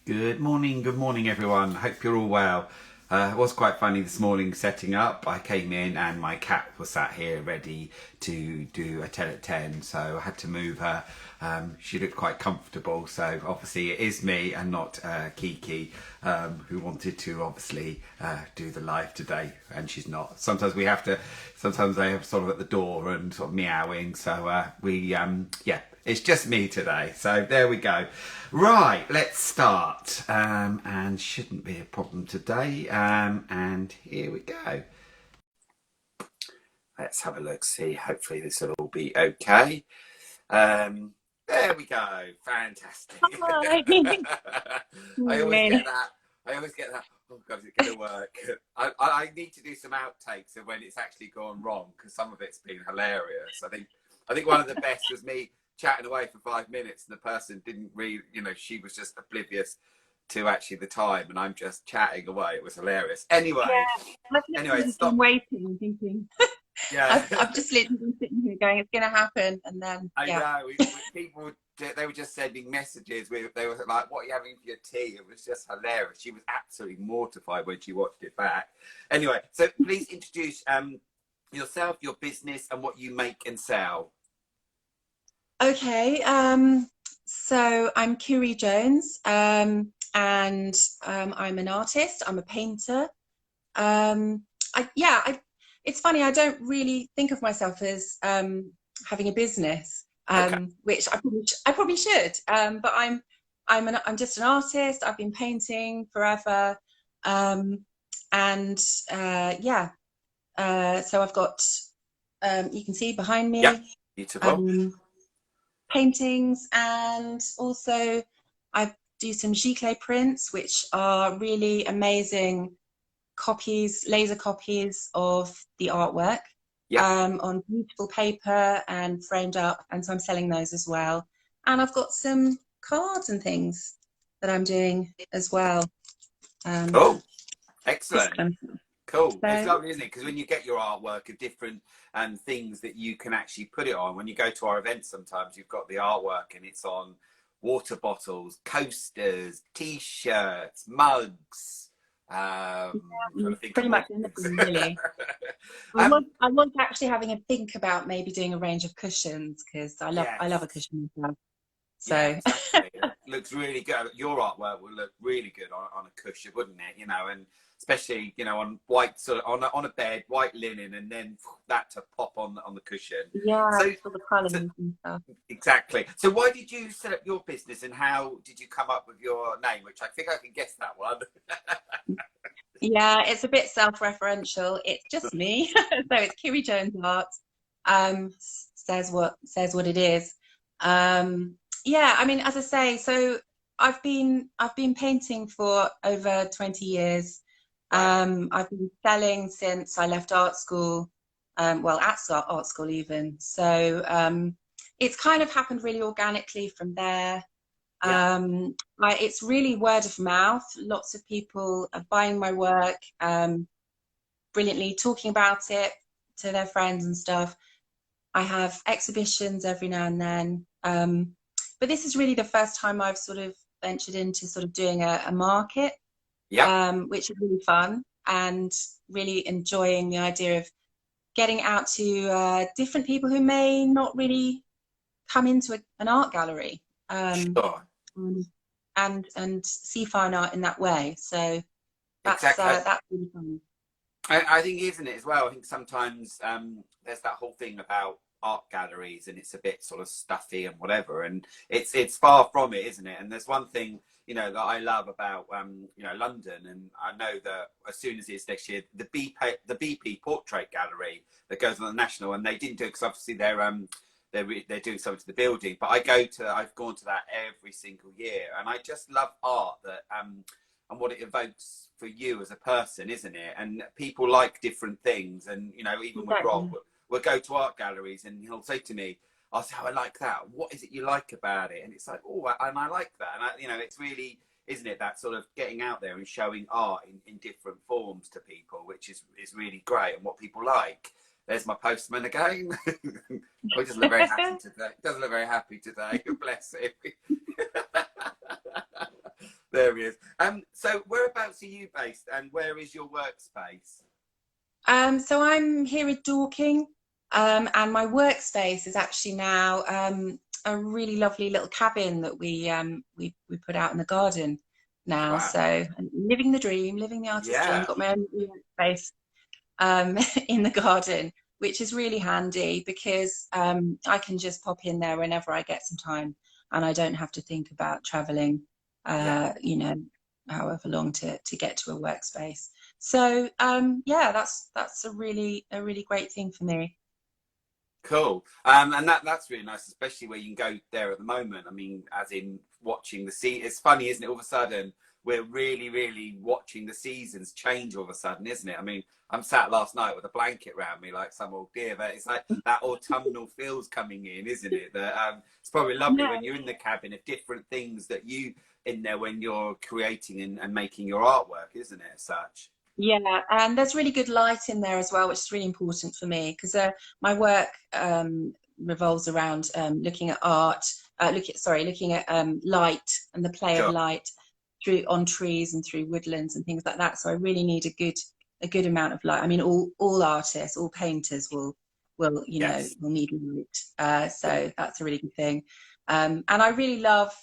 Good morning everyone. Hope you're all well. It was quite funny this morning setting up. I came in and my cat was sat here ready to do a 10 at 10, so I had to move her. She looked quite comfortable, so obviously it is me and not Kiki, who wanted to obviously do the live today, and she's not. Sometimes they have sort of at the door and sort of meowing, so yeah, it's just me today, so there we go. Right, let's start. And shouldn't be a problem today. And here we go. Let's have a look, see. Hopefully this will all be okay. There we go. Fantastic. Hi. I always Morning. get that. I always get that. Oh God, is it going to work? I need to do some outtakes of when it's actually gone wrong, because some of it's been hilarious. I think one of the best was me chatting away for 5 minutes and the person didn't read, she was just oblivious to actually the time and I'm just chatting away. It was hilarious. Yeah, I've Anyway, literally just been stop. waiting, thinking. Yeah. I've just literally been sitting here going, it's going to happen, and then I yeah. know. People, they were just sending messages. They were like, "What are you having for your tea?" It was just hilarious. She was absolutely mortified when she watched it back. Anyway, so please introduce yourself, your business, and what you make and sell. Okay. So I'm Kiri Jones, and I'm an artist. I'm a painter. I it's funny. I don't really think of myself as having a business, Okay. which I probably should. But I'm just an artist. I've been painting forever, and yeah. So I've got you can see behind Yeah. me Beautiful. um, paintings, and also I do some giclée prints, which are really amazing copies, laser copies of the artwork Yeah. on beautiful paper and framed up. And so I'm selling those as well. And I've got some cards and things that I'm doing as well. Cool. This Excellent. kind of thing. Cool. It's So lovely, isn't it? Because when you get your artwork of different things that you can actually put it on, when you go to our events, sometimes you've got the artwork and it's on water bottles, coasters, t-shirts, mugs. I'm trying to think of pretty more much things. anything really. um, I was actually having a think about maybe doing a range of cushions because I love yes. a cushion myself. Yeah, So exactly. It looks really good. Your artwork would look really good on a cushion, wouldn't it? And especially on white sort of on a bed, white linen, and then that to pop on the cushion. yeah, So, just all the so colours and stuff. exactly. So why did you set up your business, and how did you come up with your name? Which I think I can guess that one. Yeah, it's a bit self-referential. It's just me. So it's Kiri Jones Art. Says what it is. Yeah, I mean, as I say, so I've been painting for over 20 years. Wow. I've been selling since I left art school, well, at art school even. So it's kind of happened really organically from there. Yeah. It's really word of mouth. Lots of people are buying my work, brilliantly talking about it to their friends and stuff. I have exhibitions every now and then. But this is really the first time I've sort of ventured into sort of doing a market, Yeah. which is really fun and really enjoying the idea of getting out to different people who may not really come into an art gallery. Sure. Um, and see fine art in that way. So Exactly. that's really fun. I think, isn't it, as well? I think sometimes there's that whole thing about art galleries, and it's a bit sort of stuffy and whatever, and it's far from it, isn't it? And there's one thing that I love about London, and I know that as soon as it's next year, the BP Portrait Gallery that goes on the National, and they didn't do it because obviously they're doing something to the building, but I've gone to that every single year, and I just love art that and what it evokes for you as a person, isn't it? And people like different things. And, even with Rob, Exactly. we'll go to art galleries and he'll say to me, I'll say, oh, I like that. What is it you like about it? And it's like, oh, and I like that. And, it's really, isn't it, that sort of getting out there and showing art in different forms to people, which is really great, and what people like. There's my postman again. He doesn't look very happy today. Doesn't look very happy today. Bless him. There he is. So whereabouts are you based, and where is your workspace? So I'm here at Dorking, and my workspace is actually now a really lovely little cabin that we put out in the garden now. Wow. So I'm living the dream, living the artist dream. Yeah. Got my own workspace in the garden, which is really handy because I can just pop in there whenever I get some time, and I don't have to think about traveling, Yeah. you know, however long to get to a workspace. So yeah, that's a really great thing for me. Cool. And that's really nice, especially where you can go there at the moment. I mean, as in watching the sea. It's funny, isn't it? All of a sudden, we're really, really watching the seasons change all of a sudden, isn't it? I mean, I'm sat last night with a blanket around me like some old deer, but it's like that autumnal feels coming in, isn't it? That it's probably lovely Yeah. when you're in the cabin of different things that you in there when you're creating and making your artwork, isn't it? As such. Yeah, and there's really good light in there as well, which is really important for me because my work revolves around looking at art, looking at light and the play of Sure. light through on trees and through woodlands and things like that. So I really need a good amount of light. I mean, all artists, all painters will Yes. will need light. So that's a really good thing. And I really love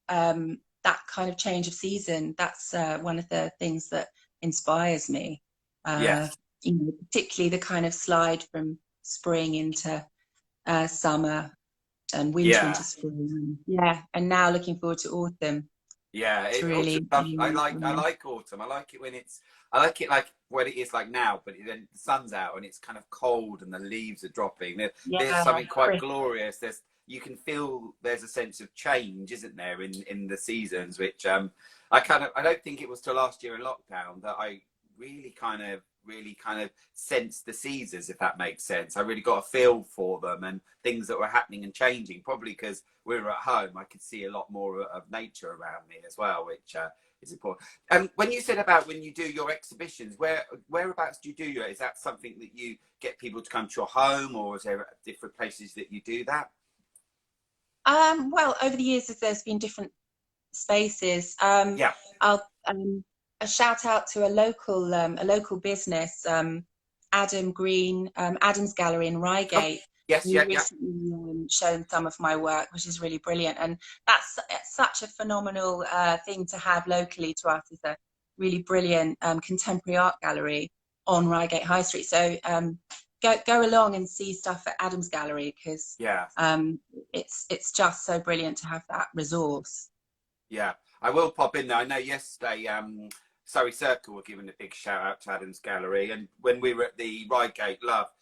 that kind of change of season. That's one of the things that inspires me. Uh, Yes. Particularly the kind of slide from spring into summer and winter into Yeah. spring. Yeah, and now looking forward to autumn. Yeah, It's autumn. really, really I fun. like autumn. I like it when it's. I like it like when it is like now, but then the sun's out and it's kind of cold and the leaves are dropping. There's Yeah, something quite crisp. glorious. You can feel there's a sense of change, isn't there, in the seasons? Which I don't think it was till last year in lockdown that I really kind of sensed the seasons, if that makes sense. I really got a feel for them and things that were happening and changing. Probably because we were at home, I could see a lot more of nature around me as well, which is important. And when you said about when you do your exhibitions, whereabouts do you do your? Is that something that you get people to come to your home, or is there different places that you do that? Well, over the years, there's been different spaces. Yeah. I'll a shout out to a local business, Adam Green, Adam's Gallery in Oh, Reigate. yes. He Yeah. Yeah. recently shown some of my work, which is really brilliant, and that's such a phenomenal thing to have locally to us. Is a really brilliant contemporary art gallery on Reigate High Street. So go along and see stuff at Adam's Gallery because Yeah. it's just so brilliant to have that resource. Yeah, I will pop in there. I know yesterday, Surrey Circle were giving a big shout out to Adam's Gallery, and when we were at the Reigate Love,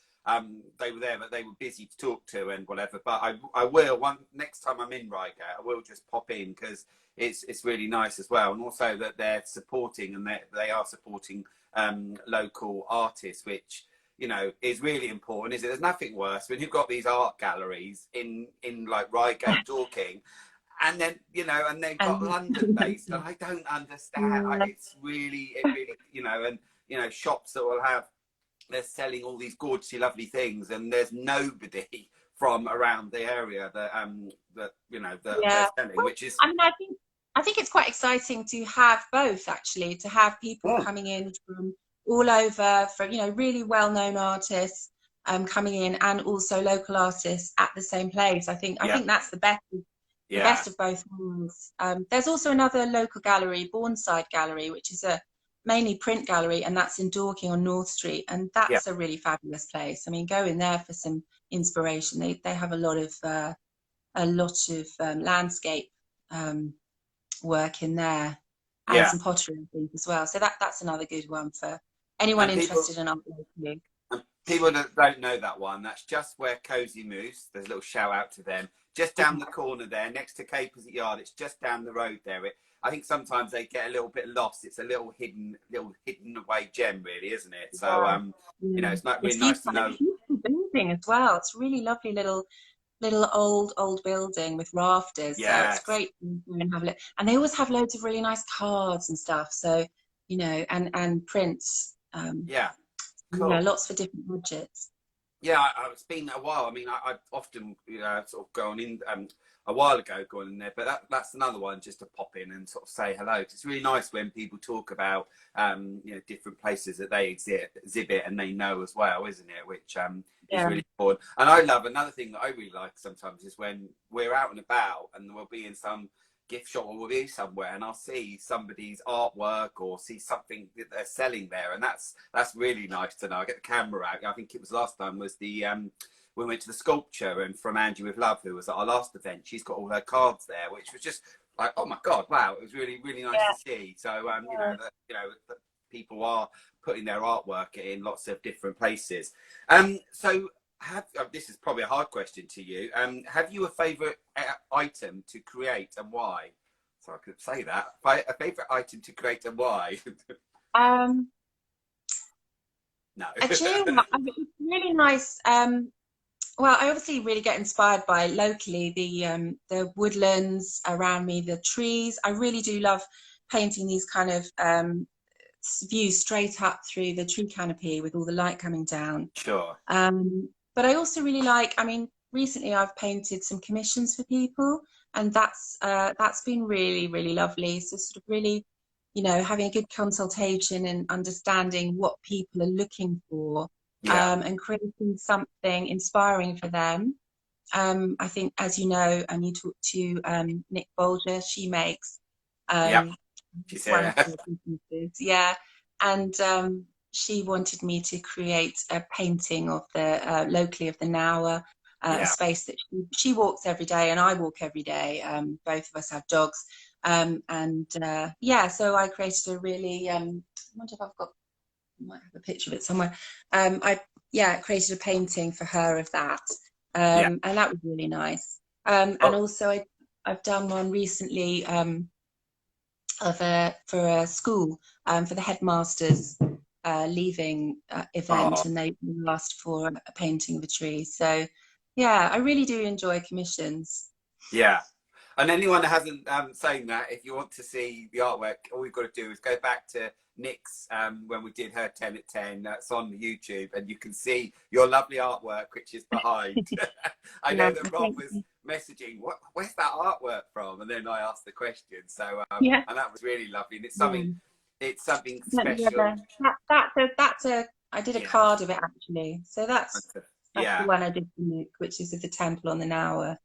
they were there, but they were busy to talk to and whatever. But I will next time I'm in Reigate, I will just pop in because it's really nice as well, and also that they're supporting and they are supporting local artists, which is really important. Is it? There's nothing worse when you've got these art galleries in like Reigate, Dorking, and then and they've got And London based, and I don't understand. yeah, It really, and shops that will have they're selling all these gorgeously lovely things, and there's nobody from around the area that they're yeah. selling, Well, which is I mean, I think it's quite exciting to have both actually, to have people oh, coming in from all over, from really well-known artists coming in, and also local artists at the same place. I yeah, think that's the yeah, best of both worlds. There's also another local gallery, Bourneside Gallery, which is a mainly print gallery, and that's in Dorking on North Street, and yeah, that's a really fabulous place. I mean, go in there for some inspiration. They have a lot of landscape um, work in there, and yeah. some pottery and things as well. So that's another good one for anyone And people interested in art locally. And people that don't know that one, that's just where Cozy Moose, there's a little shout out to them, just down the corner there, next to Capers at Yard, it's just down the road there. I think sometimes they get a little bit lost. It's a little hidden away gem, really, isn't it? So, Yeah, yeah. it's not It's really nice to beautiful. And know. it's a beautiful building as well. It's a really lovely little old building with rafters. So it's Yes. great to go and have a look. And they always have loads of really nice cards and stuff. So, and prints. Yeah. Cool. Lots for different budgets. Yeah, it's been a while. I mean, I've often, sort of gone in. a while ago going in there, but that's another one just to pop in and sort of say hello. It's really nice when people talk about different places that they exhibit and they know as well, isn't it? Which is really important. And I love another thing that I really like sometimes is when we're out and about and we'll be in some gift shop or we'll be somewhere and I'll see somebody's artwork or see something that they're selling there, and that's really nice to know. I get the camera out. I think it was last time was the we went to the sculpture, and from Angie with Love, who was at our last event, she's got all her cards there, which was just like, oh my god, wow, it was really nice to see. So that people are putting their artwork in lots of different places. So this is probably a hard question to you. Have you a favourite item to create and why? So I could say that. A favourite item to create and why? No. Actually, it's really nice. Well, I obviously really get inspired by locally the woodlands around me, the trees. I really do love painting these kind of views straight up through the tree canopy with all the light coming down. Sure. But I also really like, I mean, recently I've painted some commissions for people, and that's been really lovely. So sort of really, having a good consultation and understanding what people are looking for. And creating something inspiring for them. I think, as you know, and you talked to Nick Bolger, she makes she's wonderful businesses. Yeah, and she wanted me to create a painting of the locally of the Nower, a space that she walks every day and I walk every day. Both of us have dogs, so I created a really. I wonder if I've got. Might have a picture of it somewhere. I created a painting for her of that, and that was really nice. And also I've done one recently for a school for the headmasters leaving event, and they asked for a painting of a tree. So yeah, I really do enjoy commissions. Yeah. And anyone that hasn't saying that, if you want to see the artwork, all you've got to do is go back to Nick's when we did her 10 at 10. That's on YouTube, and you can see your lovely artwork, which is behind. I know that Rob was messaging, where's that artwork from? And then I asked the question. So and that was really lovely, and it's something special. I did a card of it actually. So that's the one I did for Nick, which is of the temple on the Nower.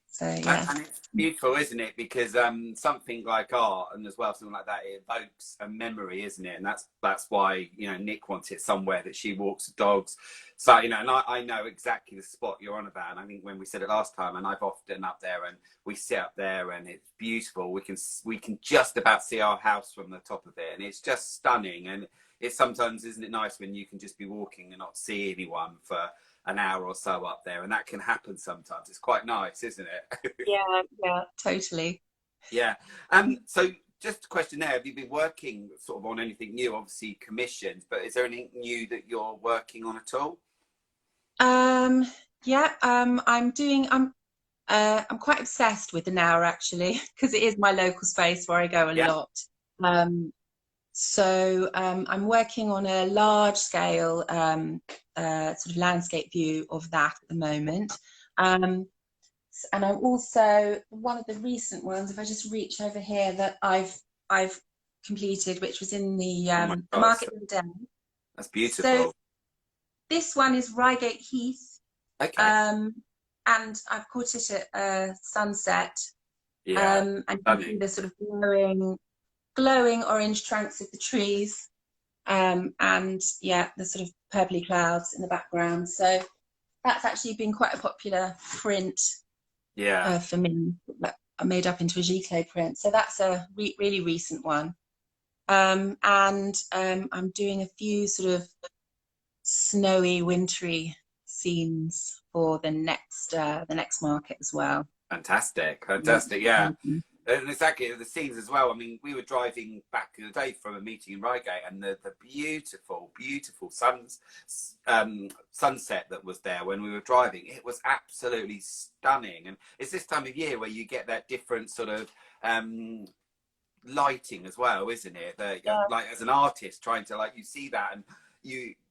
So, and it's beautiful, isn't it? Because something like art, and as well something like that, it evokes a memory, isn't it? And that's why Nick wants it somewhere that she walks the dogs. So and I know exactly the spot you're on about. And I think when we said it last time, and I've often up there, and we sit up there, and it's beautiful. We can just about see our house from the top of it, and it's just stunning. And it's sometimes, isn't it nice when you can just be walking and not see anyone for an hour or so up there, and that can happen sometimes. It's quite nice, isn't it? yeah, totally. Yeah. So just a question there, have you been working sort of on anything new? Obviously commissions, but is there anything new that you're working on at all? I'm quite obsessed with the Nower actually, because it is my local space where I go a lot. So I'm working on a large scale sort of landscape view of that at the moment. And I'm also, one of the recent ones, if I just reach over here, that I've completed, which was in the market of the day. That's beautiful. So this one is Reigate Heath. Okay. And I've caught it at sunset. And you can see the sort of glowing orange trunks of the trees, and the sort of purpley clouds in the background. So that's actually been quite a popular print for me, I made up into a giclée print. So that's a really recent one. And I'm doing a few sort of snowy, wintry scenes for the next market as well. Fantastic, yeah. And exactly, the scenes as well. I mean, we were driving back in the day from a meeting in Reigate, and the beautiful sunset that was there when we were driving. It was absolutely stunning. And it's this time of year where you get that different sort of lighting as well, isn't it? Like as an artist trying to, like, you see that and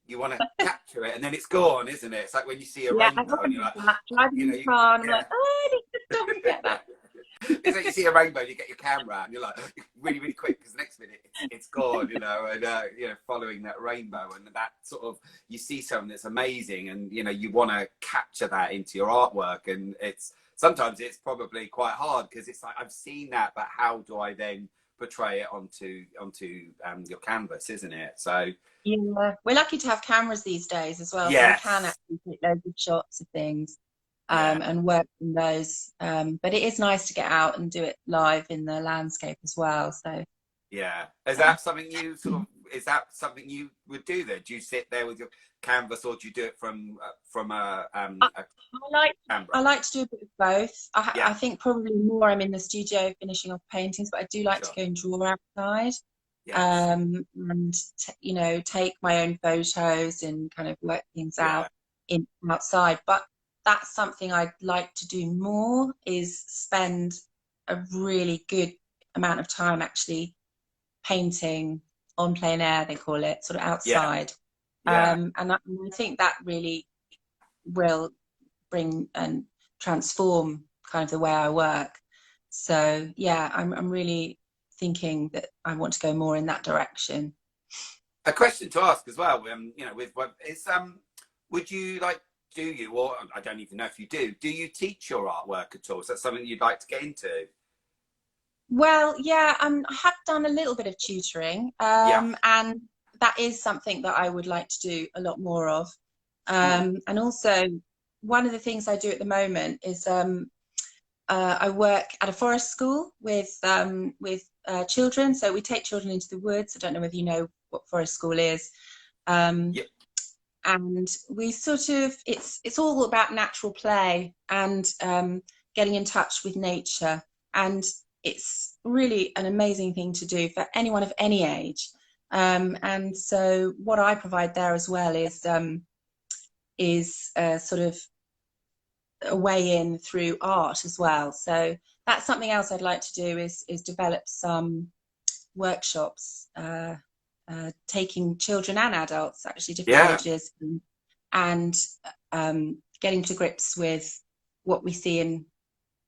you want to capture it, and then it's gone, isn't it? It's like when you see a Yeah, I rainbow and you're haven't like, done that. Driving you in know, the car, and I'm yeah. like, oh, I need to stop and get that. It's like you see a rainbow and you get your camera out and you're like really, really quick, because the next minute it's gone, you know, and you know, following that rainbow, and that sort of, you see something that's amazing, and you know, you want to capture that into your artwork, and sometimes it's probably quite hard, because it's like, I've seen that, but how do I then portray it onto your canvas, isn't it? So Yeah, we're lucky to have cameras these days as well, so we can yes, actually take loads of shots of things, yeah, and work from those. But it is nice to get out and do it live in the landscape as well. So yeah. Is that something you sort of, is that something you would do then? Do you sit there with your canvas, or do you do it from I, a I like I camera? like to do a bit of both. Yeah, I think probably more I'm in the studio finishing off paintings, but I do like to sure. go and draw outside, Yes. and you know, take my own photos and kind of work things Yeah. out in outside. But that's something I'd like to do more, is spend a really good amount of time actually painting on plein air, they call it, sort of Yeah. outside. Yeah. And I think that really will bring and transform kind of the way I work. So yeah, I'm really thinking that I want to go more in that direction. A question to ask as well. You know, with what is would you like? Do you, or I don't even know if you do. Do you teach your artwork at all? Is that something you'd like to get into? Well, yeah, I have done a little bit of tutoring, Yeah. and that is something that I would like to do a lot more of. Mm. And also, one of the things I do at the moment is I work at a forest school with children. So we take children into the woods. I don't know whether you know what forest school is. Um, Yeah. and we sort of, it's all about natural play and getting in touch with nature. And it's really an amazing thing to do for anyone of any age. And so what I provide there as well is sort of a way in through art as well. So that's something else I'd like to do, is develop some workshops, taking children and adults, actually different Yeah. ages, and getting to grips with what we see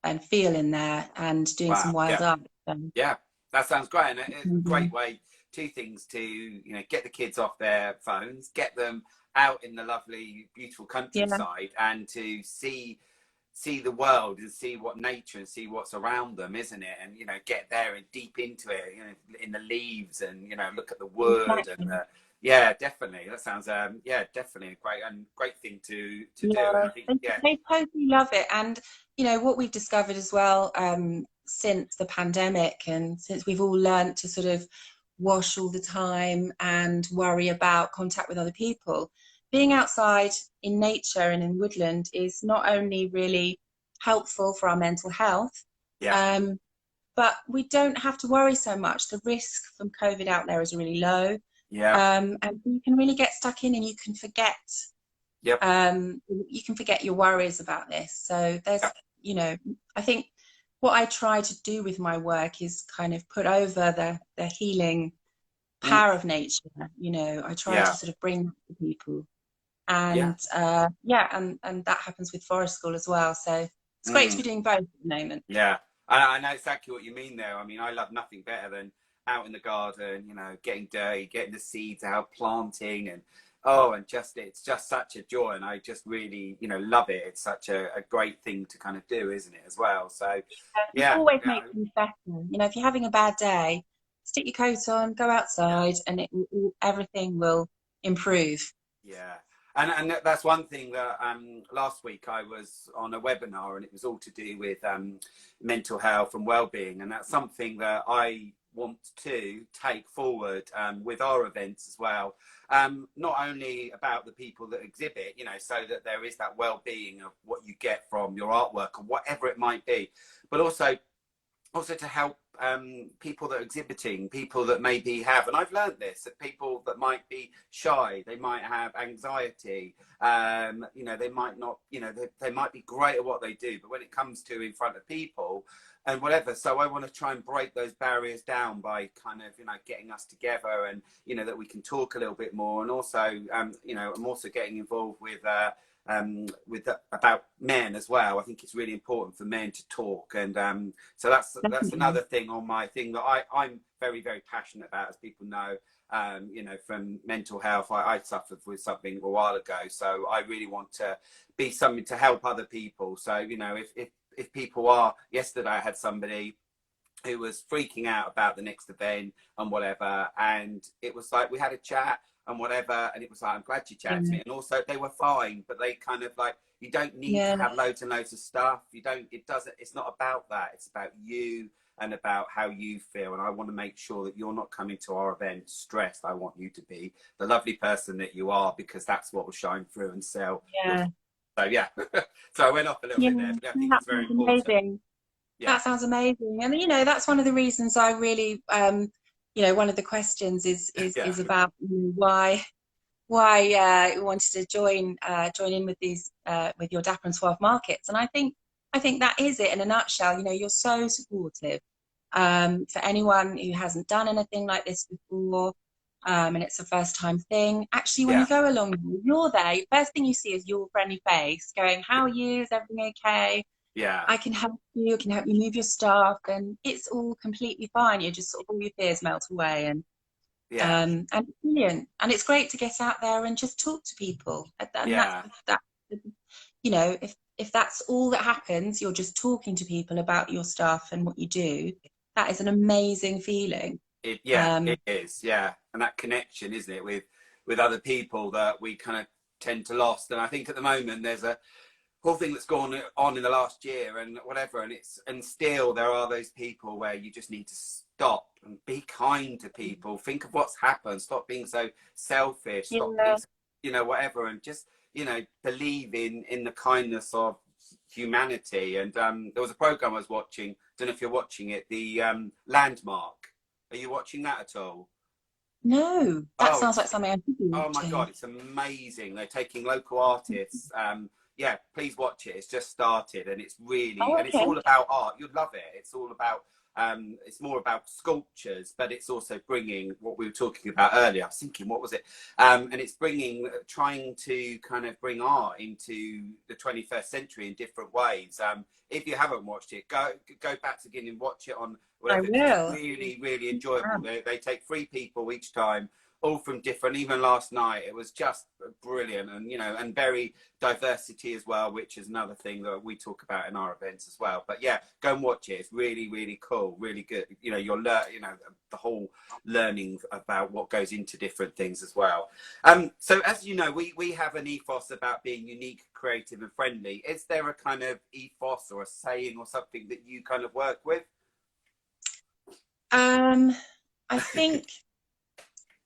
and feel in there, and doing some Wow. wild Yeah. art. Yeah. That sounds great, and it's a Mhm. great way. Two things to, you know, get the kids off their phones, get them out in the lovely, beautiful Yeah, countryside, and to see the world and see what nature and see what's around them, isn't it? And you know, get there and deep into it, you know, in the leaves, and you know, look at the wood and exactly. yeah, definitely. That sounds yeah, definitely a great thing to do. And Yeah, I think yeah, they totally love it. And, you know, what we've discovered as well, since the pandemic, and since we've all learned to sort of wash all the time and worry about contact with other people, being outside in nature and in woodland is not only really helpful for our mental health, yeah, um, but we don't have to worry so much. The risk from COVID out there is really low. yeah, And you can really get stuck in, and you can forget, yep, you can forget your worries about this. So there's, yep, you know, I think what I try to do with my work is kind of put over the healing mm, power of nature. You know, I try to yeah, sort of bring that to people, yeah, and yeah, and that happens with forest school as well. So it's great to mm, be doing both at the moment. yeah. I know exactly what you mean there. I mean, I love nothing better than out in the garden, you know, getting dirty, getting the seeds out, planting, and oh, and just it's just such a joy, and I just really, you know, love it. It's such a great thing to kind of do, isn't it, as well? So, It yeah, always yeah, makes things better. You know, if you're having a bad day, stick your coat on, go yeah. outside, and everything will improve. Yeah, and that's one thing that last week I was on a webinar, and it was all to do with mental health and well-being, and that's something that I want to take forward with our events as well. Not only about the people that exhibit, you know, so that there is that well-being of what you get from your artwork or whatever it might be, but also to help people that are exhibiting, people that maybe have, and I've learned this, that people that might be shy, they might have anxiety, you know, they might not, you know, they might be great at what they do, but when it comes to in front of people, and whatever. So I want to try and break those barriers down by kind of, you know, getting us together, and, you know, that we can talk a little bit more. And also, you know, I'm also getting involved with about men as well. I think it's really important for men to talk, and so that's Definitely. another thing on my thing that I'm very, very passionate about, as people know. You know, from mental health, I suffered with something a while ago, so I really want to be something to help other people. So, you know, if people are, yesterday I had somebody who was freaking out about the next event and whatever, and it was like we had a chat and whatever, and it was like, I'm glad you chatted to Yeah. me. And also they were fine, but they kind of like, you don't need to Yeah. have loads and loads of stuff. You don't, it doesn't, it's not about that, it's about you and about how you feel. And I want to make sure that you're not coming to our event stressed. I want you to be the lovely person that you are, because that's what will shine through and sell your. Yeah. So yeah. So I went off a little Yeah. bit there, but I think That it's very sounds important. amazing. Yeah. That sounds amazing. And you know, that's one of the reasons I really, you know, one of the questions Yeah. is about you wanted to join in with these with your Dapper and Suave markets. And I think that is it in a nutshell. You know, you're so supportive for anyone who hasn't done anything like this before, and it's a first time thing. Actually, when Yeah. you go along, you're there. First thing you see is your friendly face, going, "How are you? Is everything okay? Yeah. I can help you. I can help you move your stuff," and it's all completely fine. You just sort of all your fears melt away, Yeah. and it's brilliant. And it's great to get out there and just talk to people. And Yeah. that you know, if that's all that happens, you're just talking to people about your stuff and what you do. That is an amazing feeling. Yeah, it is. Yeah, and that connection, isn't it, with other people that we kind of tend to lost. And I think at the moment there's a whole thing that's gone on in the last year and whatever, and still there are those people where you just need to stop and be kind to people. Think of what's happened. Stop being so selfish. Stop being, Yeah. you know, whatever, and just, you know, believe in the kindness of humanity. And there was a program I was watching. Don't know if you're watching it. The Landmark. Are you watching that at all? No, that Oh, sounds it's like something I should be Oh my God, watching. it's amazing. They're taking local artists. Yeah, please watch it. It's just started, and it's really, Oh, and it's okay. all about art. You'd love it. It's all about, it's more about sculptures, but it's also bringing what we were talking about earlier. I was thinking, what was it? And it's bringing, trying to kind of bring art into the 21st century in different ways. If you haven't watched it, go back again and watch it on I whatever. It's just will. really, really enjoyable. Wow. They take 3 people each time, all from different, even last night it was just brilliant, and, you know, and very diversity as well, which is another thing that we talk about in our events as well. But yeah, go and watch it. It's really, really cool, really good. You know, you'll learn, you know, the whole learning about what goes into different things as well. So as you know, we have an ethos about being unique, creative and friendly. Is there a kind of ethos or a saying or something that you kind of work with? Um, I think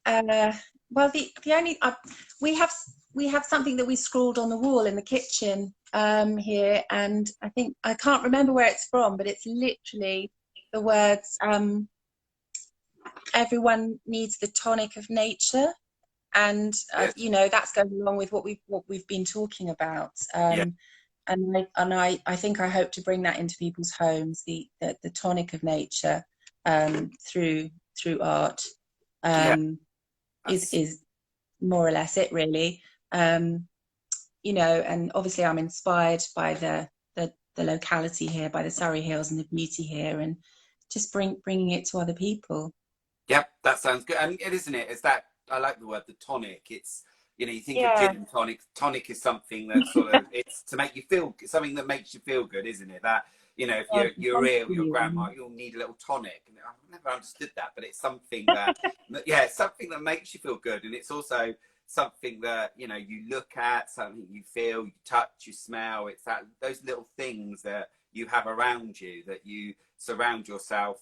well, the only we have something that we scrawled on the wall in the kitchen here, and I think I can't remember where it's from, but it's literally the words "Everyone needs the tonic of nature," and Yes. you know, that's going along with what we've been talking about. Yeah. I think I hope to bring that into people's homes, the tonic of nature, through art. Yeah. Um, That's is more or less it, really. Um, you know, and obviously I'm inspired by the locality here, by the Surrey Hills and the beauty here, and just bringing it to other people. Yep, that sounds good. And it isn't it? It's that, I like the word the tonic. It's, you know, you think of Yeah. gin and tonic. Tonic is something that sort of, it's to make you feel, something that makes you feel good, isn't it? That, you know, if you're ill, your grandma, you'll need a little tonic. And I've never understood that, but it's something that, yeah, it's something that makes you feel good, and it's also something that, you know, you look at, something you feel, you touch, you smell. It's that, those little things that you have around you, that you surround yourself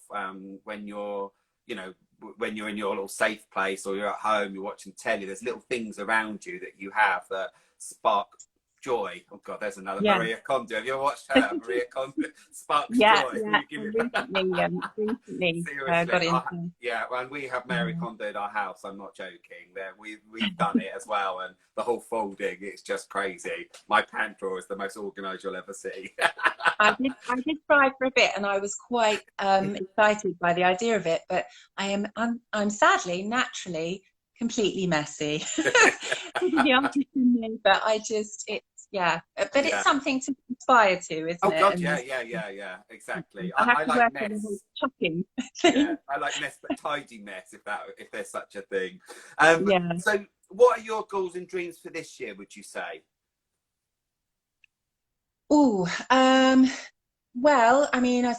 when you're, you know, when you're in your little safe place or you're at home, you're watching telly, there's little things around you that you have that spark Joy. Oh God, there's another Yeah. Maria Kondo. Have you ever watched her? Maria Kondo Sparks Yeah, Joy. yeah. You I give it- recently got Seriously, into. yeah. When we have Mary Yeah. Kondo at our house, I'm not joking. There, we've done it as well, and the whole folding, it's just crazy. My pant drawer is the most organised you'll ever see. I did try for a bit, and I was quite excited by the idea of it. But I'm sadly, naturally, completely messy. The artist in me, but yeah. But it's Yeah. something to aspire to, isn't Oh it? God, And yeah. Exactly. I have I to like work on the whole mess. chucking Yeah, thing. I like mess, but tidy mess, if there's such a thing. Yeah. So, what are your goals and dreams for this year? Would you say? Oh, well, I mean,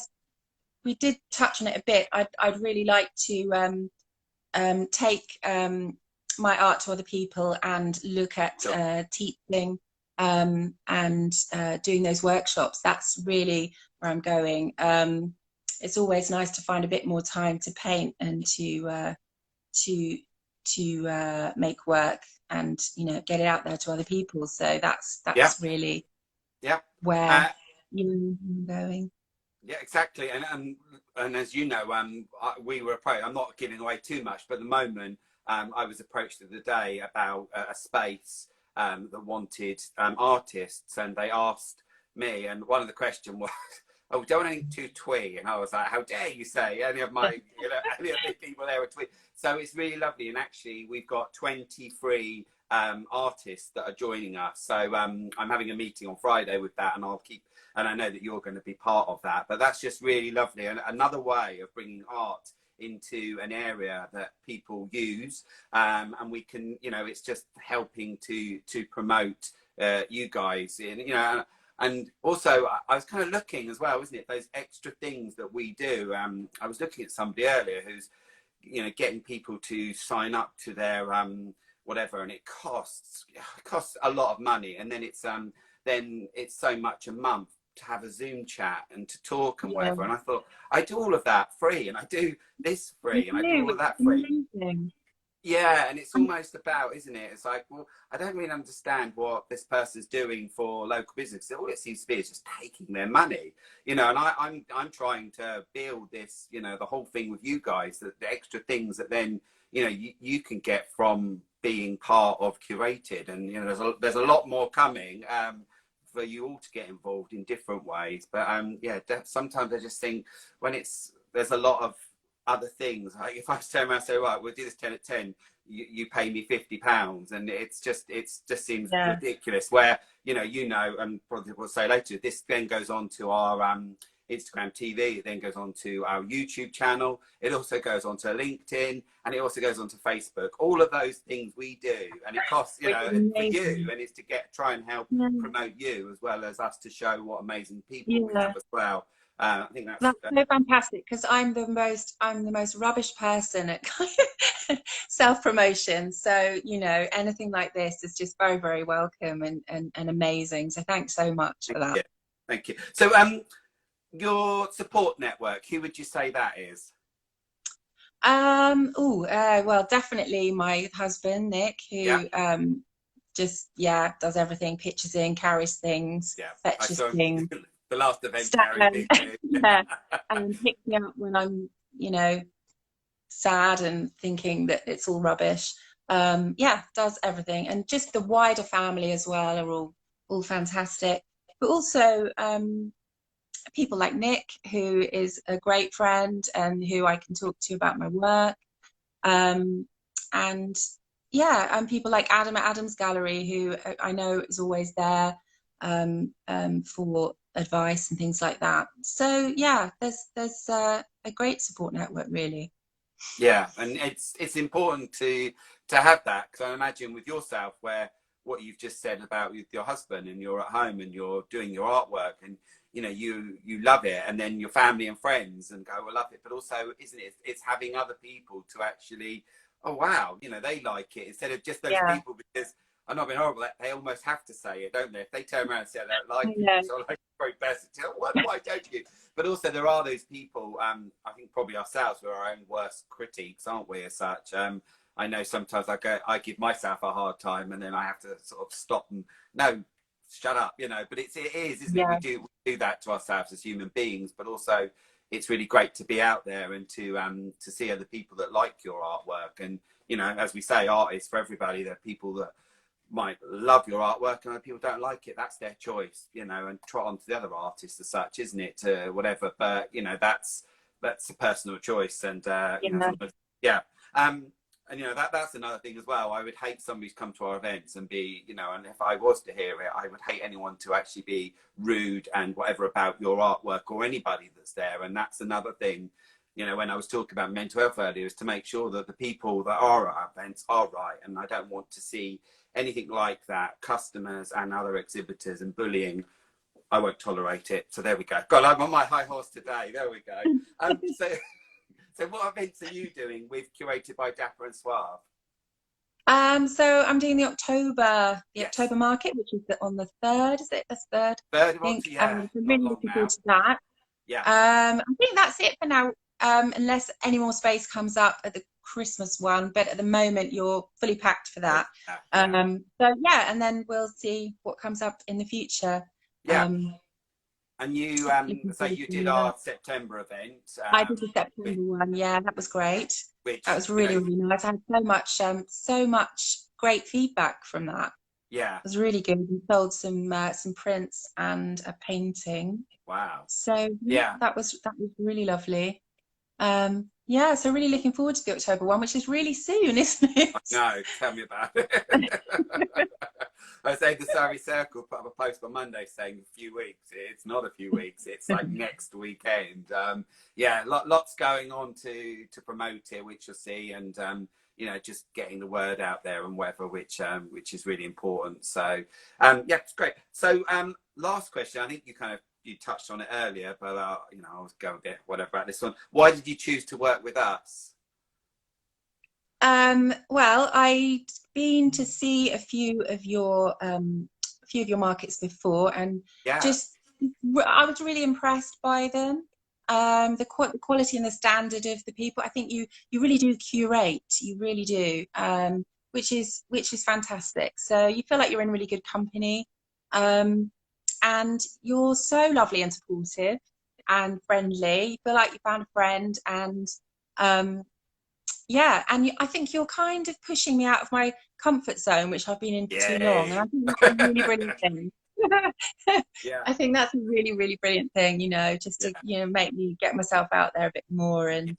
we did touch on it a bit. I'd really like to take my art to other people and look at Sure. teaching and doing those workshops. That's really where I'm going. It's always nice to find a bit more time to paint and to make work and get it out there to other people. So that's Yeah, really yeah. where Uh, I'm going. Yeah, exactly. And as you know, we were approached. I'm not giving away too much, but at the moment, I was approached the other day about a space that wanted artists, and they asked me, and one of the questions was, "Oh, don't anything too twee?" And I was like, "How dare you say any of my, any of the people there are twee?" So it's really lovely, and actually, we've got 23 artists that are joining us. So I'm having a meeting on Friday with that, and and I know that you're going to be part of that, but that's just really lovely. And another way of bringing art into an area that people use, and we can, it's just helping to promote you guys, and also I was kind of looking as well, isn't it, those extra things that we do. I was looking at somebody earlier who's, getting people to sign up to their whatever, and it costs a lot of money, and then it's so much a month to have a Zoom chat and to talk and Yeah, whatever. And I thought, I do all of that free, and I do this you free, and I do do. all of that It's free. amazing. Yeah, and it's And almost about, isn't it? It's like, well, I don't really understand what this person's doing for local business. All it seems to be is just taking their money, and I'm trying to build this, the whole thing with you guys, that the extra things that then, you can get from being part of Curated, and there's a lot more coming. For you all to get involved in different ways, but yeah, sometimes I just think when there's a lot of other things. Like if I turn around and say, right, we'll do this 10 at 10, you pay me £50, and it just seems yeah, ridiculous. Where and probably we'll say later, this then goes on to our Instagram TV. It then goes on to our YouTube channel. It also goes on to LinkedIn, and it also goes on to Facebook. All of those things we do, and it costs, it's for you, amazing. and it's to try and help Yeah, promote you as well as us to show what amazing people we yeah. have as well. I think that's That's so fantastic because I'm the most rubbish person at kind of self-promotion. So, anything like this is just very, very welcome and amazing. So thanks so much for that. yeah, thank you. So your support network, who would you say that is? Well, definitely my husband, Nick, Yeah, who just does everything, pitches in, carries things, yeah. I fetches saw things, the last event stack Gary them, did too. yeah, and picks me up when I'm, sad and thinking that it's all rubbish. Does everything, and just the wider family as well are all fantastic. But also people like Nick, who is a great friend and who I can talk to about my work. And and people like Adam at Adam's Gallery, who I know is always there for advice and things like that. So yeah, there's a great support network, really. Yeah, and it's important to have that, because I imagine with yourself, where what you've just said about with your husband, and you're at home and you're doing your artwork, and you love it, and then your family and friends and go, I love it, but also, isn't it, it's having other people to actually, oh wow, they like it, instead of just those Yeah, people, because I'm not being horrible, they almost have to say it, don't they? If they turn around and say they don't like I it, know. so like very best, why don't you? But also there are those people, I think probably ourselves, we're our own worst critiques, aren't we, as such? I know sometimes I give myself a hard time, and then I have to sort of stop and no, shut up, you know. But it is, isn't it? Yeah. We do that to ourselves as human beings, but also it's really great to be out there and to see other people that like your artwork. And you know, as we say, art is for everybody. There are people that might love your artwork and other people don't like it. That's their choice, you know, and trot on to the other artists as such, isn't it? To whatever, but you know, that's a personal choice. And you know, yeah. And you know, that's another thing as well. I would hate somebody to come to our events and be, you know, and if I was to hear it, I would hate anyone to actually be rude and whatever about your artwork or anybody that's there. And that's another thing, you know, when I was talking about mental health earlier, is to make sure that the people that are at our events are right. And I don't want to see anything like that, customers and other exhibitors and bullying. I won't tolerate it. So there we go. God, I'm on my high horse today. There we go. So what events are you doing with Curated by Dapper and Suave? So I'm doing the October market, which is on the 3rd. Is it the 3rd? Third I of think. October, yeah. I'm Not really long looking now. forward to that. Yeah. I think that's it for now. Unless any more space comes up at the Christmas one, but at the moment you're fully packed for that. Yeah. So yeah, and then we'll see what comes up in the future. Yeah. And you, so you did our That. September event. I did the September one. Yeah, that was great. That was really, really nice. I had so much great feedback from that. Yeah. It was really good. We sold some prints and a painting. Wow. So yeah, that was really lovely. Yeah, so really looking forward to the October one, which is really soon, isn't it? No, tell me about it. I say the Surrey Circle put up a post on Monday saying a few weeks. It's not a few weeks. It's like next weekend. Yeah, lots going on to promote it, which you'll see, and you know, just getting the word out there and whatever, which is really important. So yeah, it's great. So last question. I think you touched on it earlier, but you know, I was going a bit whatever about this one. Why did you choose to work with us? Well, I'd been to see a few of your markets before, and just I was really impressed by them. The quality and the standard of the people. I think you really do curate. You really do, which is fantastic. So you feel like you're in really good company, and you're so lovely and supportive and friendly. You feel like you found a friend, and yeah, and I think you're kind of pushing me out of my comfort zone, which I've been in for too long. And I think that's a really brilliant thing. Yeah. I think that's a really, really brilliant thing, you know, just to, you know, make me get myself out there a bit more. And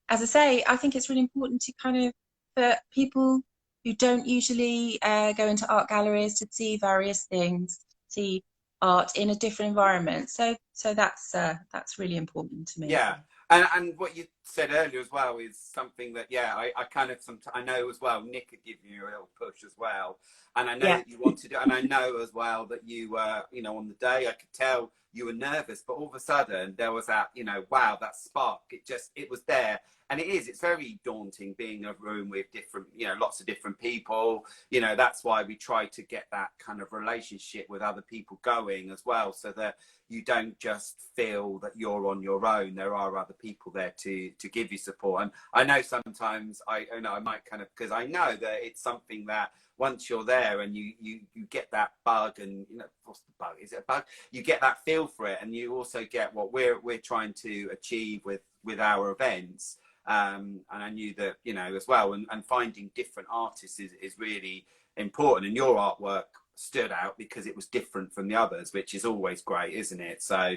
as I say, I think it's really important to kind of, for people who don't usually go into art galleries, to see various things, see art in a different environment. So that's really important to me. Yeah. And what you said earlier as well is something that, I kind of I know as well, Nick had given you a little push as well. And I know that you wanted it. And I know as well that you were, you know, on the day, I could tell you were nervous, but all of a sudden there was that, you know, wow, that spark. It was there. And it's very daunting being in a room with different, you know, lots of different people. You know, that's why we try to get that kind of relationship with other people going as well, so that you don't just feel that you're on your own. There are other people there to give you support. And I know sometimes I might kind of, because I know that it's something that once you're there and you get that bug, and you know, what's the bug? Is it a bug? You get that feel for it, and you also get what we're trying to achieve with our events. And I knew that, you know, as well, and finding different artists is really important. And your artwork stood out because it was different from the others, which is always great, isn't it? So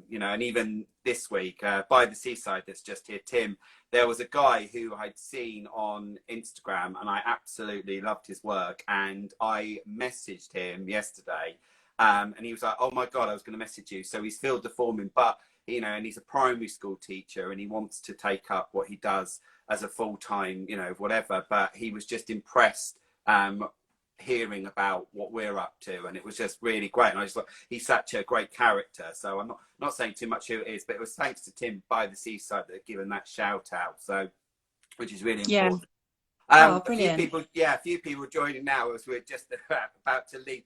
you know, and even this week, by the seaside that's just here, Tim, there was a guy who I'd seen on Instagram and I absolutely loved his work, and I messaged him yesterday, and he was like, oh my god, I was going to message you. So he's field deforming, but you know, and he's a primary school teacher, and he wants to take up what he does as a full-time, you know, whatever, but he was just impressed hearing about what we're up to, and it was just really great. And I just thought he's such a great character. So I'm not saying too much who it is, but it was thanks to Tim by the seaside that had given that shout out, so which is really important. Oh, brilliant. A few people joining now as we're just about to leave.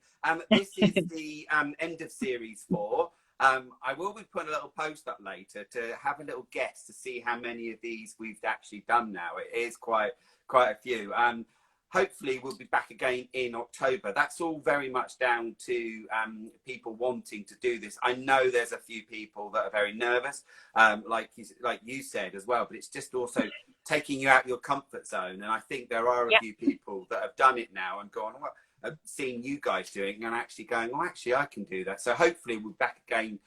This is the end of series 4. I will be putting a little post up later to have a little guess to see how many of these we've actually done now. It is quite a few. hopefully we'll be back again in October. That's all very much down to people wanting to do this. I know there's a few people that are very nervous, like you said as well, but it's just also taking you out your comfort zone. And I think there are a few people that have done it now and gone, well, seeing you guys doing and actually going, oh, actually I can do that. So hopefully we'll be back again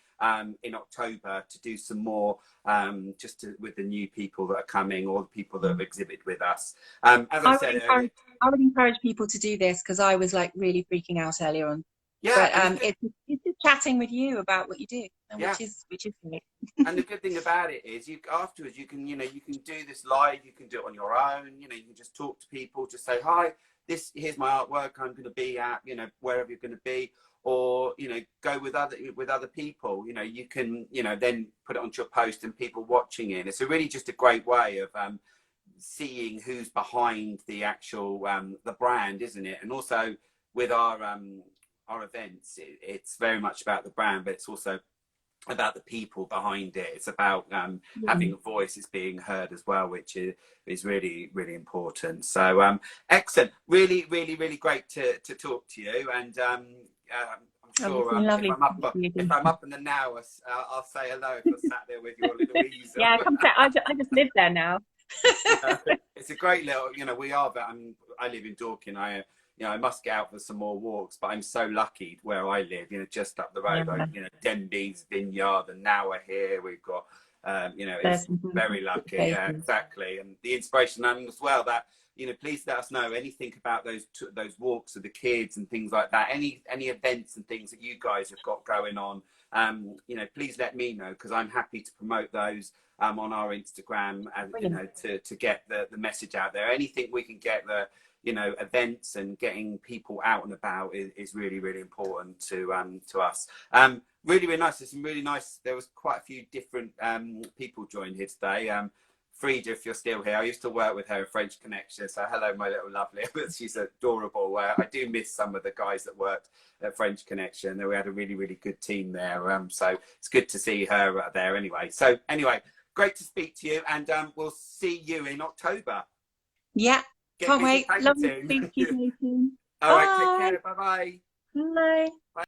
in October to do some more with the new people that are coming, or the people that have exhibited with us. As I said earlier, I would encourage people to do this, because I was like really freaking out earlier on. Yeah, but it's just chatting with you about what you do, which is great. And the good thing about it is, afterwards you can do this live. You can do it on your own. You can just talk to people, just say hi. Here's my artwork. I'm going to be at wherever you're going to be, or go with other people. You can then put it onto your post and people watching it. It's really just a great way of seeing who's behind the actual the brand, isn't it? And also with our events, it's very much about the brand, but it's also about the people behind it. It's about having a voice is being heard as well, which is really, really important. So excellent, really, really, really great to talk to you. And I'm sure if I'm up in the now, I'll say hello if I sat there with your little Louisa. Yeah, I just live there now. It's a great little, we are, but I live in Dorking. I must get out for some more walks, but I'm so lucky where I live, just up the road, Denby's Vineyard, and now we're here. We've got, it's very lucky. Yeah, exactly. And the inspiration as well, that, please let us know anything about those walks with the kids and things like that. Any events and things that you guys have got going on, please let me know, because I'm happy to promote those on our Instagram, and to get the message out there. Anything we can get events and getting people out and about is really, really important to us. Really, really nice. There's some really nice. There was quite a few different people joined here today. Frida, if you're still here, I used to work with her in French Connection. So hello, my little lovely. She's adorable. I do miss some of the guys that worked at French Connection. We had a really, really good team there. So it's good to see her there anyway. So anyway, great to speak to you, and we'll see you in October. Yeah. Can't wait. Lovely to speak to you. All right, take care. Bye-bye. Bye.